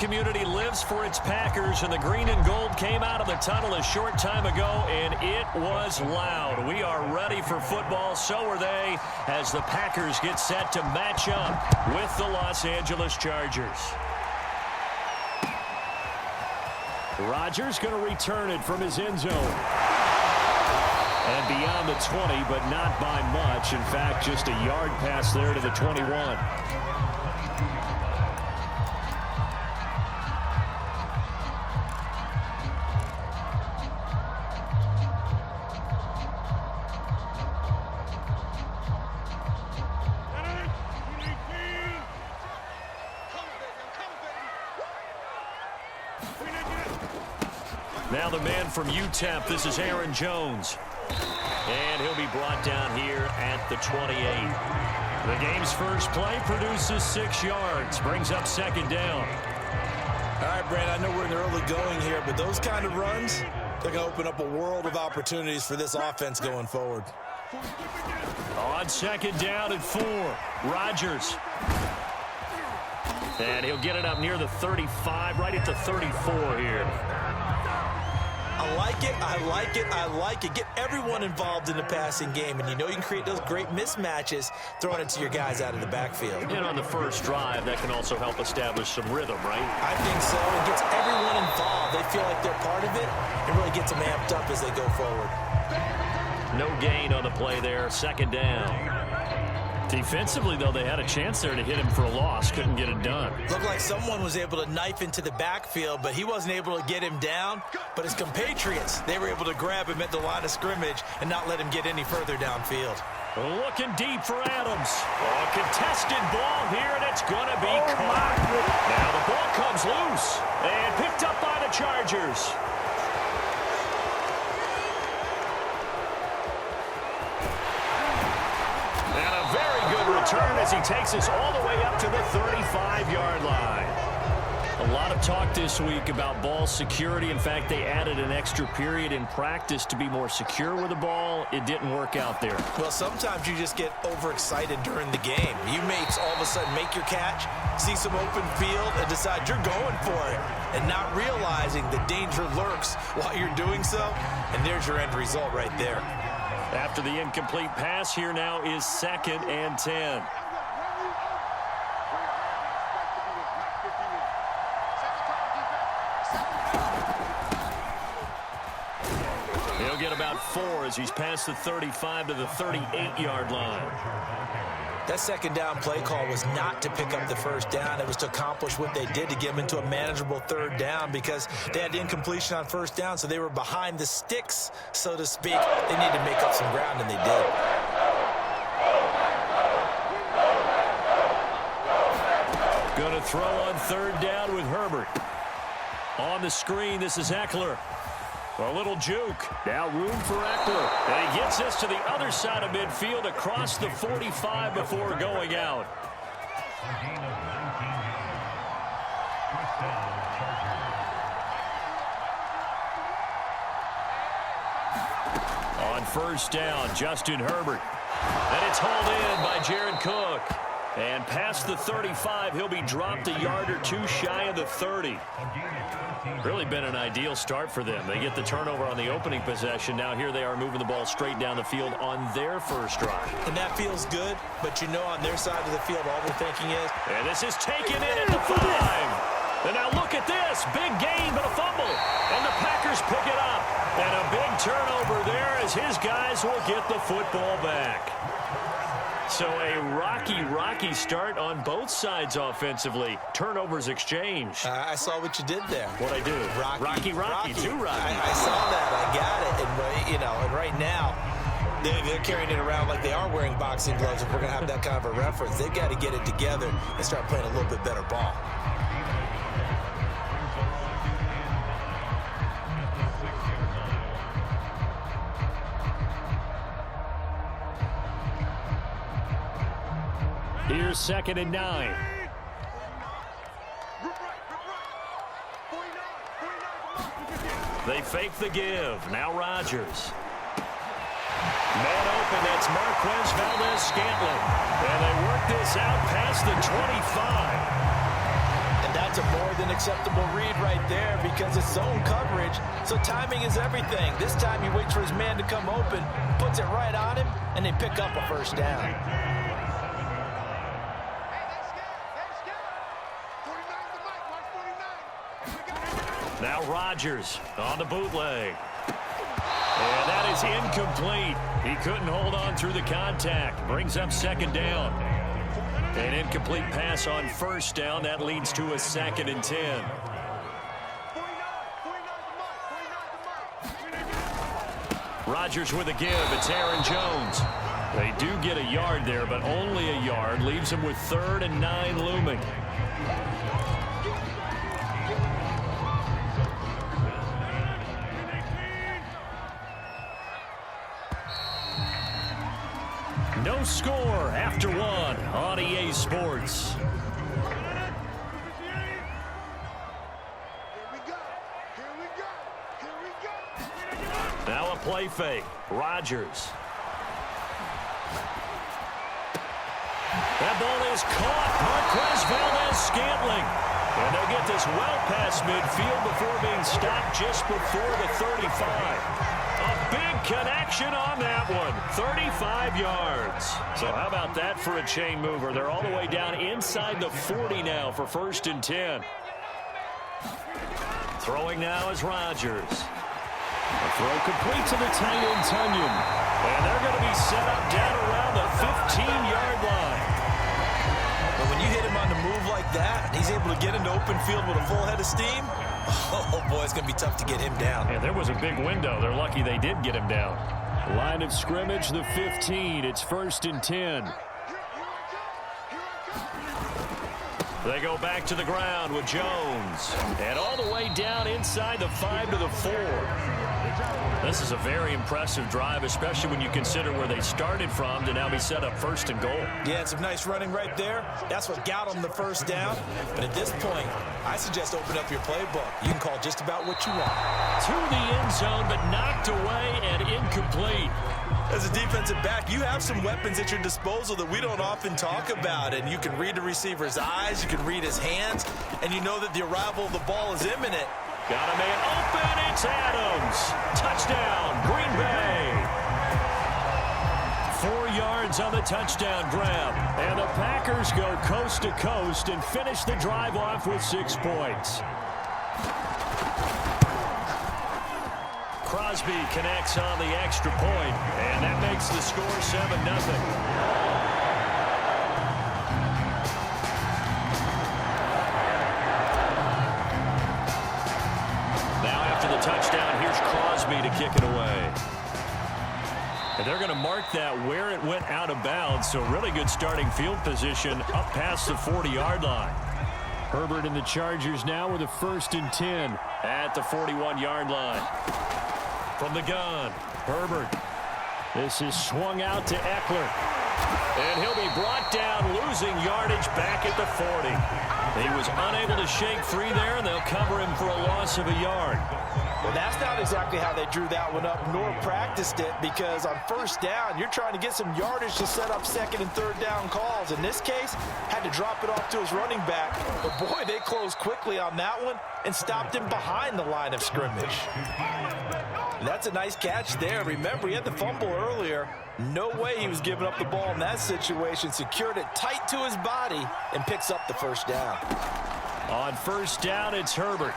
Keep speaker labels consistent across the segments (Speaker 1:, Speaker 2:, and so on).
Speaker 1: community lives for its Packers, and the green and gold came out of the tunnel a short time ago, and it was loud. We are ready for football. So are they, as the Packers get set to match up with the Los Angeles Chargers. Rodgers going to return it from his end zone. And beyond the 20, but not by much. In fact, just a yard pass there to the 21. Now the man from UTEP, this is Aaron Jones. And he'll be brought down here at the 28. The game's first play produces 6 yards, brings up second down.
Speaker 2: All right, Brand, I know we're in the early going here, but those kind of runs, they're going to open up a world of opportunities for this offense going forward.
Speaker 1: On second down at 4, Rodgers. And he'll get it up near the 35, right at the 34 here.
Speaker 2: I like it, I like it, I like it. Get everyone involved in the passing game, and you know you can create those great mismatches throwing it to your guys out of the backfield.
Speaker 1: And on the first drive, that can also help establish some rhythm, right?
Speaker 2: I think so. It gets everyone involved. They feel like they're part of it. It really gets them amped up as they go forward.
Speaker 1: No gain on the play there, second down. Defensively, though, they had a chance there to hit him for a loss. Couldn't get it done.
Speaker 2: Looked like someone was able to knife into the backfield, but he wasn't able to get him down. But his compatriots, they were able to grab him at the line of scrimmage and not let him get any further downfield.
Speaker 1: Looking deep for Adams. A contested ball here, and it's going to be caught. Now the ball comes loose and picked up by the Chargers. Return as he takes us all the way up to the 35-yard line. A lot of talk this week about ball security. In fact, they added an extra period in practice to be more secure with the ball. It didn't work out there.
Speaker 2: Well, sometimes you just get overexcited during the game. You may all of a sudden make your catch, see some open field, and decide you're going for it, and not realizing the danger lurks while you're doing so, and there's your end result right there.
Speaker 1: After the incomplete pass, here now is 2nd and 10. He'll get about 4 as he's past the 35 to the 38-yard line.
Speaker 2: That second down play call was not to pick up the first down. It was to accomplish what they did to get them into a manageable third down because they had incompletion on first down, so they were behind the sticks, so to speak. They needed to make up some ground, and they did.
Speaker 1: Going to throw on third down with Herbert. On the screen, this is Eckler. A little juke. Now room for Eckler. And he gets us to the other side of midfield across the 45 before going out. On first down, Justin Herbert. And it's hauled in by Jared Cook. And past the 35, he'll be dropped a yard or 2 shy of the 30. Really been an ideal start for them. They get the turnover on the opening possession. Now here they are moving the ball straight down the field on their first drive.
Speaker 2: And that feels good, but you know on their side of the field all they're thinking is...
Speaker 1: And this is taken in at the 5. And now look at this. Big gain, but a fumble. And the Packers pick it up. And a big turnover there as his guys will get the football back. So a rocky start on both sides offensively. Turnovers exchanged.
Speaker 2: I saw what you did there.
Speaker 1: What'd I do? Rocky. Too rocky.
Speaker 2: I saw that. I got it. And, and right now, they're carrying it around like they are wearing boxing gloves. If we're going to have that kind of a reference, they've got to get it together and start playing a little bit better ball.
Speaker 1: Here's 2nd and 9. They fake the give. Now Rodgers. Man open, that's Marquez Valdez-Scantling. And they work this out past the 25.
Speaker 2: And that That's a more than acceptable read right there because it's zone coverage, so timing is everything. This time he waits for his man to come open, puts it right on him, and they pick up a first down.
Speaker 1: Now Rodgers on the bootleg. And that is incomplete. He couldn't hold on through the contact. Brings up second down. An incomplete pass on first down. That leads to a 2nd and 10. Rodgers with a give. It's Aaron Jones. They do get a yard there, but only a yard. Leaves him with 3rd and 9 looming. No score after 1 on EA Sports. Now a play fake. Rodgers. That ball is caught. Marquez Valdes-Scantling. And they'll get this well past midfield before being stopped just before the 35. A big connection on that one. 35 yards. So how about that for a chain mover? They're all the way down inside the 40 now for 1st and 10. Throwing now is Rodgers. A throw complete to the tight end, Tunyon. And they're going to be set up down around the 15-yard line.
Speaker 2: But when you hit him on the move like that, and he's able to get into open field with a full head of steam, oh boy, it's going to be tough to get him down.
Speaker 1: Yeah, there was a big window. They're lucky they did get him down. Line of scrimmage, the 15. It's 1st and 10. They go back to the ground with Jones. And all the way down inside the 5 to the 4. This is a very impressive drive, especially when you consider where they started from to now be set up 1st and goal.
Speaker 2: Yeah, some nice running right there. That's what got them the first down. But at this point, I suggest open up your playbook. You can call just about what you want.
Speaker 1: To the end zone, but knocked away and incomplete.
Speaker 2: As a defensive back, you have some weapons at your disposal that we don't often talk about. And you can read the receiver's eyes, you can read his hands, and you know that the arrival of the ball is imminent.
Speaker 1: Got a man open. It's Adams. Touchdown, Green Bay. 4 yards on the touchdown grab. And the Packers go coast to coast and finish the drive off with 6 points. Crosby connects on the extra point, and that makes the score 7-0. Touchdown, here's Crosby to kick it away. And they're going to mark that where it went out of bounds, so really good starting field position up past the 40-yard line. Herbert and the Chargers now with a 1st and 10 at the 41-yard line. From the gun, Herbert. This is swung out to Eckler. And he'll be brought down, losing yardage back at the 40. He was unable to shake free there, and they'll cover him for a loss of a yard.
Speaker 2: Well, that's not exactly how they drew that one up, nor practiced it, because on 1st down, you're trying to get some yardage to set up 2nd and 3rd down calls. In this case, had to drop it off to his running back. But, boy, they closed quickly on that one and stopped him behind the line of scrimmage. And that's a nice catch there. Remember, he had the fumble earlier. No way he was giving up the ball in that situation. Secured it tight to his body and picks up the 1st down.
Speaker 1: On 1st down, it's Herbert.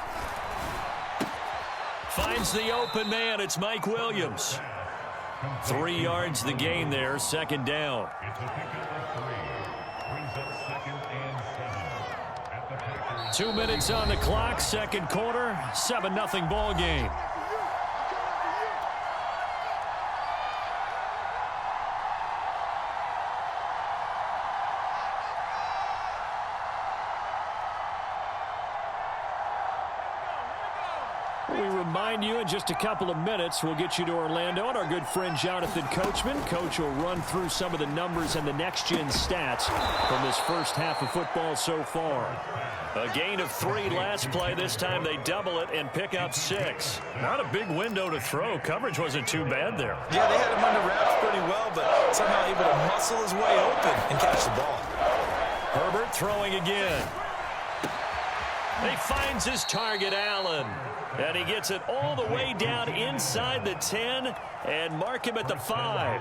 Speaker 1: Finds the open man. It's Mike Williams. 3 yards the gain there. 2nd down. Two minutes on the clock. 2nd quarter. 7-0 ball game. We remind you in just a couple of minutes we'll get you to Orlando and our good friend Jonathan Coachman. Coach will run through some of the numbers and the next-gen stats from this first half of football so far. A gain of 3 last play. This time they double it and pick up 6. Not a big window to throw. Coverage wasn't too bad there.
Speaker 2: Yeah, they had him under wraps pretty well, but somehow able to muscle his way open and catch the ball.
Speaker 1: Herbert throwing again. He finds his target, Allen. And he gets it all the way down inside the 10 and mark him at the 5.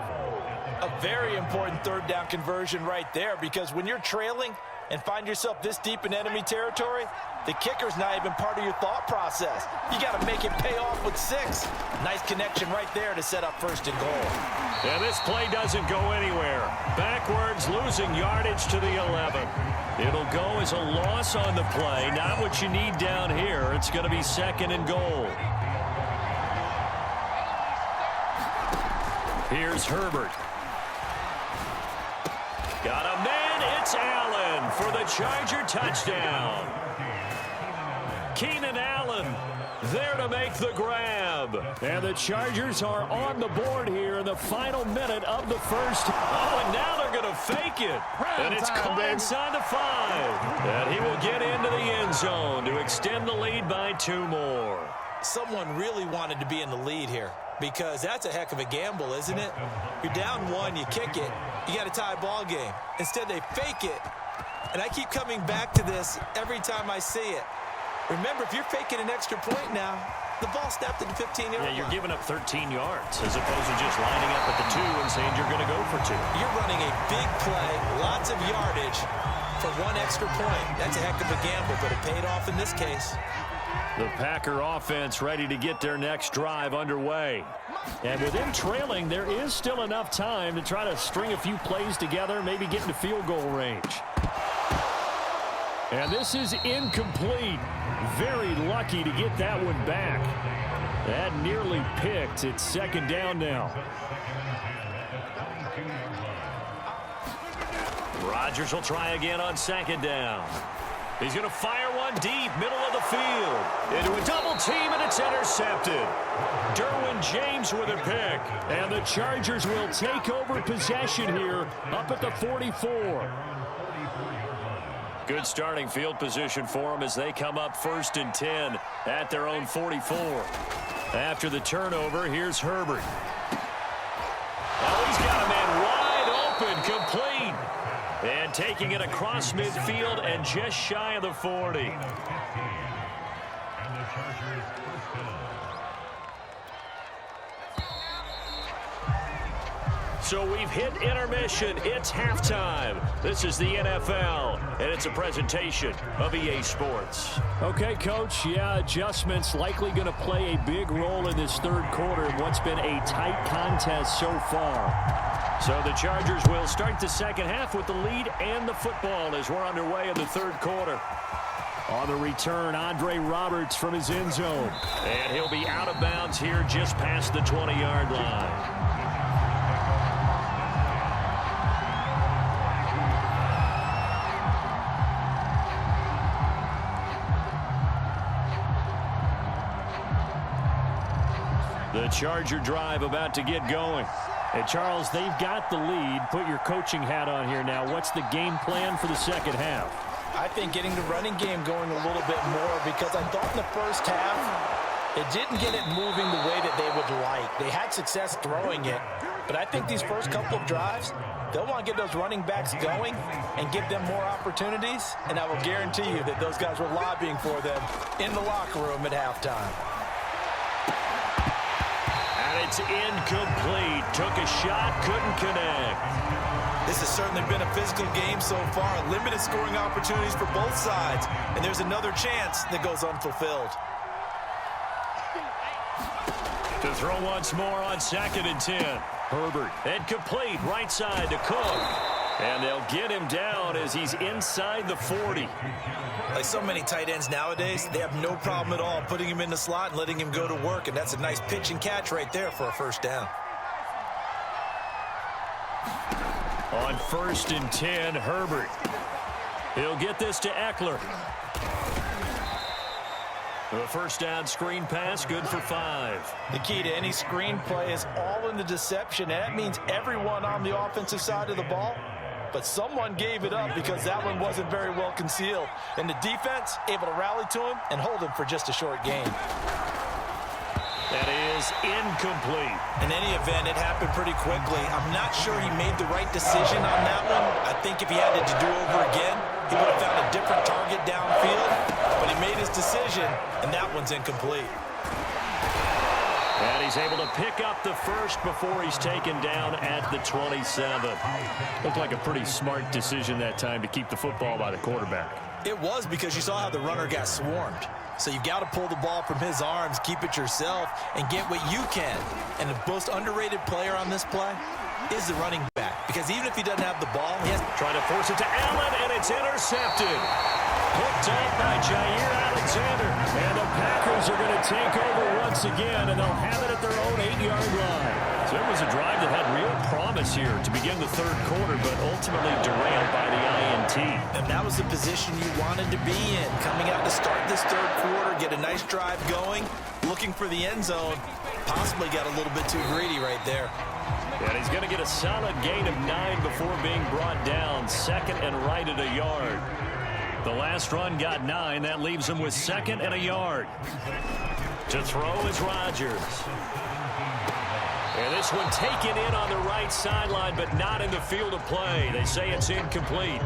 Speaker 2: A very important third down conversion right there, because when you're trailing and find yourself this deep in enemy territory, the kicker's not even part of your thought process. You got to make it pay off with 6. Nice connection right there to set up first and goal.
Speaker 1: And this play doesn't go anywhere. Backwards, losing yardage to the 11. It'll go as a loss on the play. Not what you need down here. It's going to be 2nd and goal. Here's Herbert. Got a man. It's Allen for the Charger touchdown. Keenan Allen there to make the grab. And the Chargers are on the board here in the final minute of the first. Oh, and now they're going to fake it. And it's caught inside the 5. And he will get into the end zone to extend the lead by 2 more.
Speaker 2: Someone really wanted to be in the lead here, because that's a heck of a gamble, isn't it? You're down 1, you kick it, you got a tie ball game. Instead, they fake it. And I keep coming back to this every time I see it. Remember, if you're faking an extra point now, the ball snapped at the 15-yard line.
Speaker 1: Yeah, you're giving up 13 yards as opposed to just lining up at the 2 and saying you're going to go for 2.
Speaker 2: You're running a big play, lots of yardage for 1 extra point. That's a heck of a gamble, but it paid off in this case.
Speaker 1: The Packer offense ready to get their next drive underway. And with them trailing, there is still enough time to try to string a few plays together, maybe get into field goal range. And this is incomplete. Very lucky to get that one back. That nearly picked. It's 2nd down now. Rodgers will try again on 2nd down. He's going to fire one deep, middle of the field. Into a double team, and it's intercepted. Derwin James with a pick. And the Chargers will take over possession here up at the 44. Good starting field position for them as they come up 1st and 10 at their own 44. After the turnover, here's Herbert. Oh, he's got a man wide open, complete. And taking it across midfield and just shy of the 40. So we've hit intermission. It's halftime. This is the NFL, and it's a presentation of EA Sports. Okay, Coach, yeah, adjustments likely going to play a big role in this 3rd quarter in what's been a tight contest so far. So the Chargers will start the 2nd half with the lead and the football as we're underway in the 3rd quarter. On the return, Andre Roberts from his end zone. And he'll be out of bounds here just past the 20-yard line. The Charger drive about to get going. Hey, Charles, they've got the lead. Put your coaching hat on here now. What's the game plan for the 2nd half?
Speaker 2: I think getting the running game going a little bit more, because I thought in the first half it didn't get it moving the way that they would like. They had success throwing it, but I think these first couple of drives, they'll want to get those running backs going and give them more opportunities, and I will guarantee you that those guys were lobbying for them in the locker room at halftime.
Speaker 1: It's incomplete. Took a shot, couldn't connect.
Speaker 2: This has certainly been a physical game so far. Limited scoring opportunities for both sides. And there's another chance that goes unfulfilled.
Speaker 1: To throw once more on 2nd and 10. Herbert. Incomplete. Right side to Cook. And they'll get him down as he's inside the 40.
Speaker 2: Like so many tight ends nowadays, they have no problem at all putting him in the slot and letting him go to work. And that's a nice pitch and catch right there for a 1st down.
Speaker 1: On 1st and 10, Herbert. He'll get this to Eckler. The 1st down screen pass, good for 5.
Speaker 2: The key to any screen play is all in the deception, and that means everyone on the offensive side of the ball. But someone gave it up because that one wasn't very well concealed. And the defense able to rally to him and hold him for just a short gain.
Speaker 1: That is incomplete.
Speaker 2: In any event, it happened pretty quickly. I'm not sure he made the right decision on that one. I think if he had it to do over again, he would have found a different target downfield. But but he made his decision, and that one's incomplete.
Speaker 1: And he's able to pick up the first before he's taken down at the 27. Looked like a pretty smart decision that time to keep the football by the quarterback.
Speaker 2: It was, because you saw how the runner got swarmed. So you've got to pull the ball from his arms, keep it yourself, and get what you can. And the most underrated player on this play is the running back, because even if he doesn't have the ball, he has
Speaker 1: trying to force it to Allen, and it's intercepted. Picked up by Jair Alexander. And the Packers are going to take over once again, and they'll have it at their own 8-yard line. So it was a drive that had real promise here to begin the third quarter, but ultimately derailed by the INT.
Speaker 2: And that was the position you wanted to be in, coming out to start this third quarter, get a nice drive going, looking for the end zone. Possibly got a little bit too greedy right there.
Speaker 1: And he's going to get a solid gain of 9 before being brought down. Second and right at a yard. The last run got 9. That leaves him with second and a yard. To throw is Rodgers. And this one taken in on the right sideline, but not in the field of play. They say it's incomplete.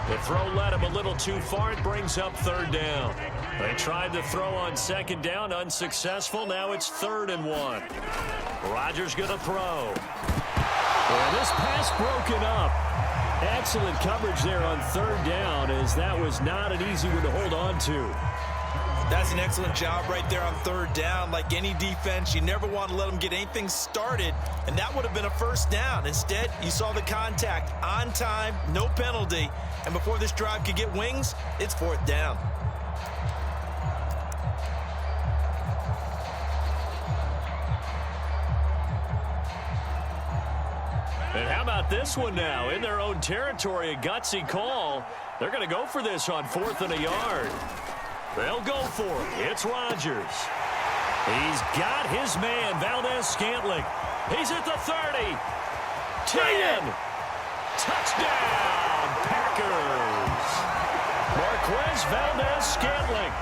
Speaker 1: The throw led him a little too far. It brings up third down. They tried to throw on second down, unsuccessful. Now it's 3rd and 1. Rodgers going to throw. And this pass broken up. Excellent coverage there on third down, as that was not an easy one to hold on to.
Speaker 2: That's an excellent job right there on third down. Like any defense, you never want to let them get anything started, and that would have been a first down. Instead, you saw the contact on time, no penalty, and before this drive could get wings, it's 4th down.
Speaker 1: And how about this one now? In their own territory, a gutsy call. They're going to go for this on 4th and a yard. They'll go for it. It's Rodgers. He's got his man, Valdez-Scantling. He's at the 30. 10. Touchdown, Packers. Marquez Valdez-Scantling,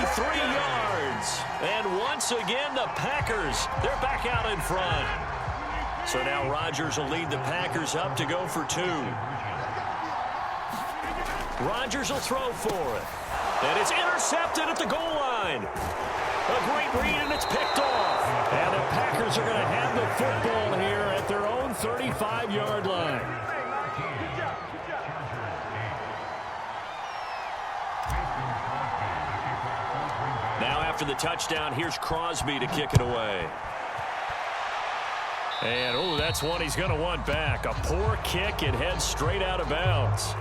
Speaker 1: 83 yards. And once again, the Packers, they're back out in front. So now Rodgers will lead the Packers up to go for 2. Rodgers will throw for it. And it's intercepted at the goal line. A great read, and it's picked off. And the Packers are going to have the football here at their own 35-yard line. Now after the touchdown, here's Crosby to kick it away. And, oh, that's one he's going to want back. A poor kick, it heads straight out of bounds.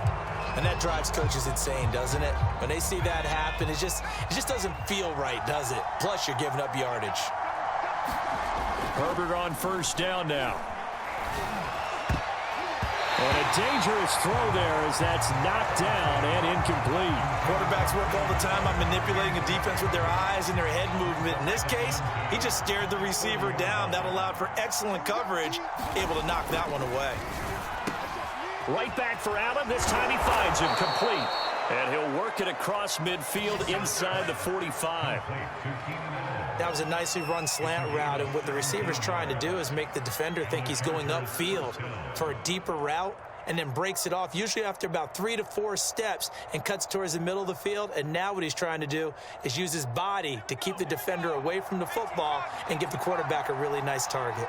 Speaker 2: And that drives coaches insane, doesn't it? When they see that happen, it just doesn't feel right, does it? Plus, you're giving up yardage.
Speaker 1: Herbert on first down now. And a dangerous throw there as that's knocked down and incomplete.
Speaker 2: Quarterbacks work all the time on manipulating a defense with their eyes and their head movement. In this case, he just stared the receiver down. That allowed for excellent coverage, able to knock that one away.
Speaker 1: Right back for Allen. This time he finds him complete. And he'll work it across midfield inside the 45.
Speaker 2: That was a nicely run slant route, and what the receiver's trying to do is make the defender think he's going upfield for a deeper route, and then breaks it off, usually after about 3 to 4 steps, and cuts towards the middle of the field. And now what he's trying to do is use his body to keep the defender away from the football and give the quarterback a really nice target.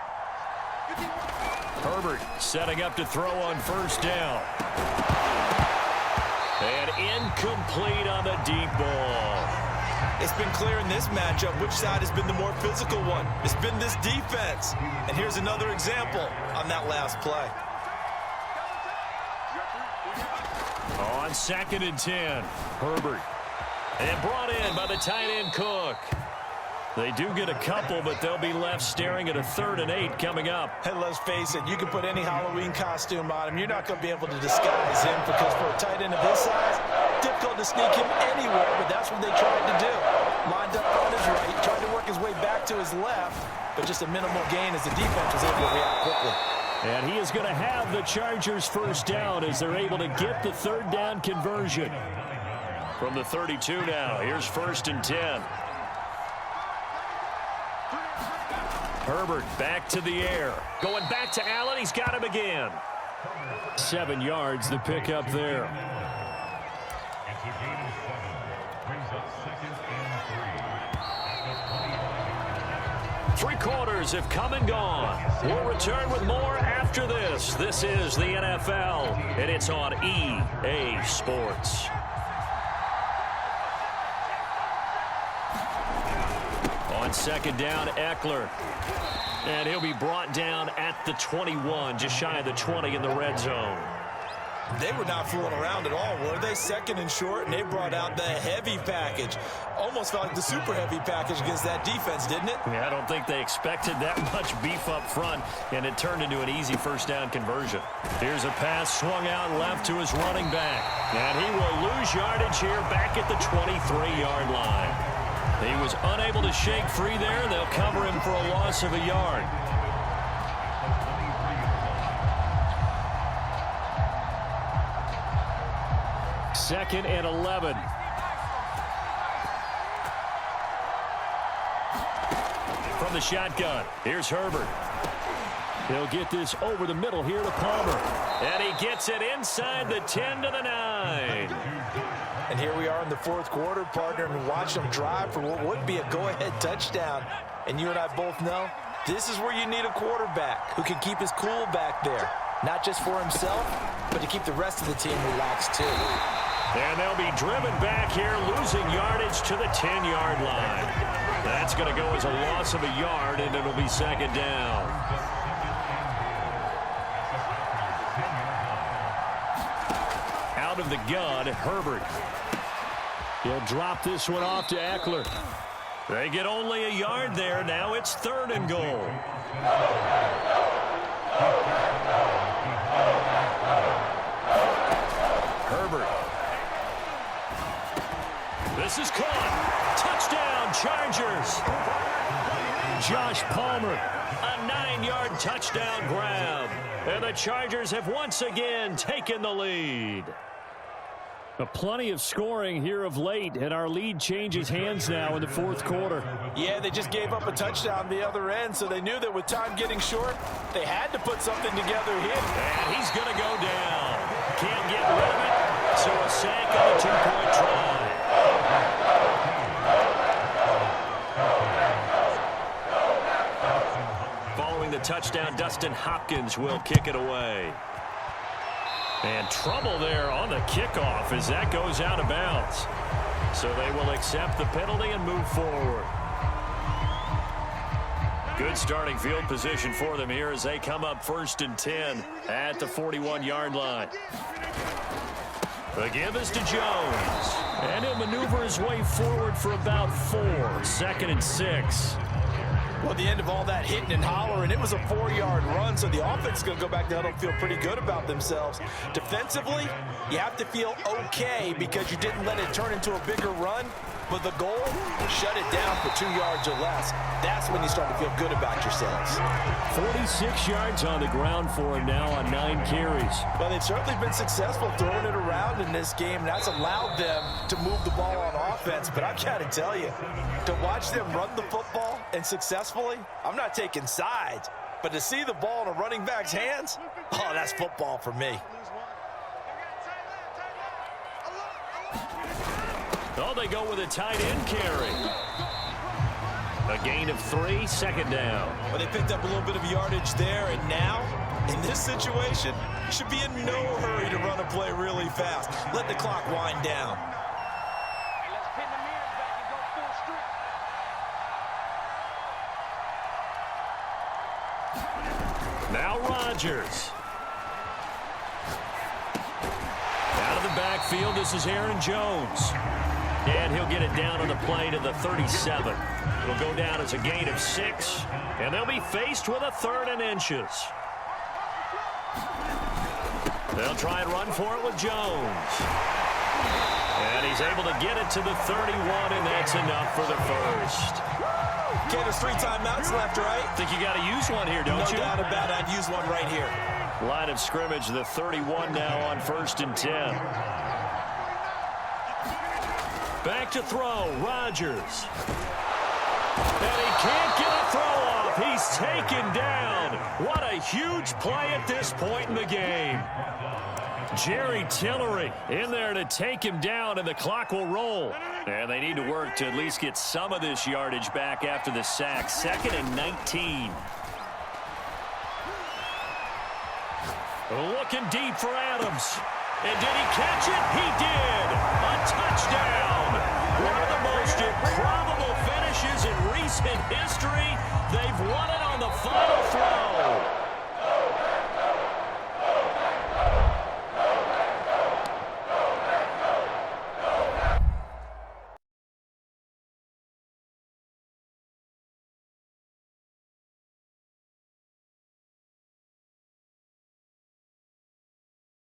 Speaker 1: Herbert setting up to throw on first down. And incomplete on the deep ball.
Speaker 2: It's been clear in this matchup which side has been the more physical one. It's been this defense. And here's another example on that last play.
Speaker 1: On 2nd and 10, Herbert. And brought in by the tight end Cook. They do get a couple, but they'll be left staring at a 3rd and 8 coming up.
Speaker 2: And let's face it, you can put any Halloween costume on him. You're not going to be able to disguise him, because for a tight end of his size, difficult to sneak him anywhere, but that's what they tried to do. Lined up on his right, tried to work his way back to his left, but just a minimal gain as the defense was able to react quickly.
Speaker 1: And he is going to have the Chargers first down as they're able to get the 3rd down conversion. From the 32 now, here's 1st and 10. Herbert back to the air. Going back to Allen. He's got him again. 7 yards, the pickup there. Three quarters have come and gone. We'll return with more after this. This is the NFL, and it's on EA Sports. On second down, Eckler. And he'll be brought down at the 21, just shy of the 20 in the red zone.
Speaker 2: They were not fooling around at all, were they? Second and short, and they brought out the heavy package. Almost felt like the super heavy package against that defense, didn't it?
Speaker 1: Yeah, I don't think they expected that much beef up front, and it turned into an easy first down conversion. Here's a pass swung out left to his running back, and he will lose yardage here back at the 23-yard line. He was unable to shake free there. They'll cover him for a loss of a yard. Second and 11. From the shotgun, here's Herbert. He'll get this over the middle here to Palmer. And he gets it inside the 10 to the 9.
Speaker 2: And here we are in the fourth quarter, partner, and watch them drive for what would be a go-ahead touchdown. And you and I both know this is where you need a quarterback who can keep his cool back there. Not just for himself, but to keep the rest of the team relaxed too.
Speaker 1: And they'll be driven back here, losing yardage to the 10-yard line. That's going to go as a loss of a yard, and it'll be second down. Out of the gun, Herbert. He'll drop this one off to Eckler. They get only a yard there. Now it's third and goal. Herbert. This is caught. Touchdown, Chargers. Josh Palmer, a 9-yard touchdown grab. And the Chargers have once again taken the lead. Plenty of scoring here of late, and our lead changes hands now in the fourth quarter.
Speaker 2: Yeah, they just gave up a touchdown the other end, so they knew that with time getting short, they had to put something together here.
Speaker 1: And he's going to go down. Can't get rid of it, so a sack on a two-point try. Following the touchdown, Dustin Hopkins will kick it away. And trouble there on the kickoff as that goes out of bounds. So they will accept the penalty and move forward. Good starting field position for them here as they come up 1st and 10 at the 41-yard line. The give is to Jones. And he'll maneuver his way forward for about 4. 2nd and 6.
Speaker 2: Well, the end of all that hitting and hollering, it was a 4-yard run, so the offense is going to go back down and feel pretty good about themselves. Defensively, you have to feel okay because you didn't let it turn into a bigger run, but the goal, shut it down for 2 yards or less. That's when you start to feel good about yourselves.
Speaker 1: 46 yards on the ground for him now on 9 carries.
Speaker 2: Well, they've certainly been successful throwing it around in this game, and that's allowed them to move the ball on offense. But I've got to tell you, to watch them run the football and successfully, I'm not taking sides, but to see the ball in a running back's hands, oh, that's football for me.
Speaker 1: Oh, they go with a tight end carry. A gain of 3, 2nd down.
Speaker 2: Well, they picked up a little bit of yardage there, and now, in this situation, you should be in no hurry to run a play really fast. Let the clock wind down.
Speaker 1: Now Rodgers. Out of the backfield, this is Aaron Jones. And he'll get it down on the play to the 37. It'll go down as a gain of 6. And they'll be faced with a 3rd and inches. They'll try and run for it with Jones. And he's able to get it to the 31, and that's enough for the first.
Speaker 2: Okay, there's 3 timeouts left, right?
Speaker 1: Think you got to use one here, don't you?
Speaker 2: No doubt about it. I'd use one right here.
Speaker 1: Line of scrimmage, the 31 now on 1st and 10. Back to throw, Rodgers. And he can't get a throw off. He's taken down. What a huge play at this point in the game. Jerry Tillery in there to take him down, and the clock will roll. And they need to work to at least get some of this yardage back after the sack. 2nd and 19. Looking deep for Adams. And did he catch it? He did. A touchdown.